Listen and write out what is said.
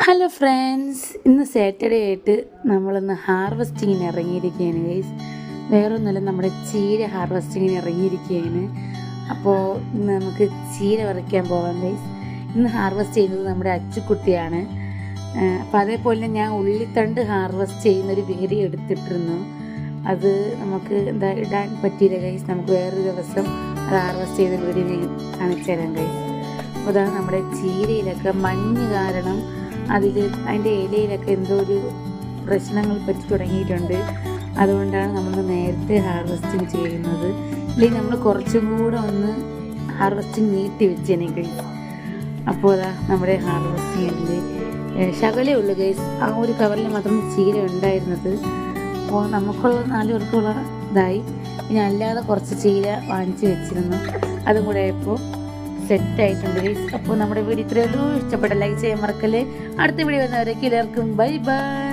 Hello friends, ഇന്ന് Saturday ആയിട്ട് നമ്മളൊന്ന് ഹാർവെസ്റ്റിങ്ങിന് ഇറങ്ങിയിരിക്കുകയാണ് ഗൈസ്. വേറൊന്നുമല്ല, നമ്മുടെ ചീര ഹാർവെസ്റ്റിങ്ങിന് ഇറങ്ങിയിരിക്കുകയാണ്. അപ്പോൾ ഇന്ന് നമുക്ക് ചീര പറിക്കാൻ പോകാം ഗൈസ്. ഇന്ന് ഹാർവെസ്റ്റ് ചെയ്യുന്നത് നമ്മുടെ അച്ചുക്കുട്ടിയാണ്. അപ്പോൾ അതേപോലെ ഞാൻ ഉള്ളിത്തണ്ട് ഹാർവെസ്റ്റ് ചെയ്യുന്നൊരു വീഡിയോ എടുത്തിട്ടിരുന്നു. അത് നമുക്ക് ഇടാൻ പറ്റിയില്ല ഗൈസ്. നമുക്ക് വേറൊരു ദിവസം അത് ഹാർവെസ്റ്റ് ചെയ്ത വീഡിയോ ഞാൻ കാണിച്ചു തരാം ഗൈസ്. അപ്പോൾ അതാണ് നമ്മുടെ ചീരയിലൊക്കെ മഞ്ഞ് കാരണം അതിൻ്റെ ഇലയിലൊക്കെ എന്തോ ഒരു പ്രശ്നങ്ങൾ പറ്റി തുടങ്ങിയിട്ടുണ്ട്. അതുകൊണ്ടാണ് നമ്മൾ നേരത്തെ ഹാർവെസ്റ്റിങ് ചെയ്യുന്നത്. അല്ലെങ്കിൽ നമ്മൾ കുറച്ചും കൂടെ ഒന്ന് ഹാർവെസ്റ്റിങ് നീട്ടി വെച്ചേനെ ഗൈസ്. അപ്പോൾ അതാ നമ്മുടെ ഹാർവെസ്റ്റിങ്ങിൽ ശകലേ ഉള്ളൂ ഗൈസ്. ആ ഒരു കവറിൽ മാത്രം ചീര ഉണ്ടായിരുന്നത്. അപ്പോൾ നമുക്കുള്ള 4 പേർക്കുള്ള ഇതായി. പിന്നെ അല്ലാതെ കുറച്ച് ചീര വാങ്ങിച്ച് വെച്ചിരുന്നു. അതും കൂടെ ആയപ്പോൾ സെറ്റായിട്ടുണ്ട് ഗൈസ്. അപ്പോൾ നമ്മുടെ വീഡിയോ ഇത്രയേ ഉള്ളൂ. ഇഷ്ടപ്പെട്ട ലൈക്ക് ചെയ്യാൻ മറക്കല്ലേ. അടുത്ത വീഡിയോ വരുന്നവരേക്കും എല്ലാവർക്കും ബൈ ബൈ.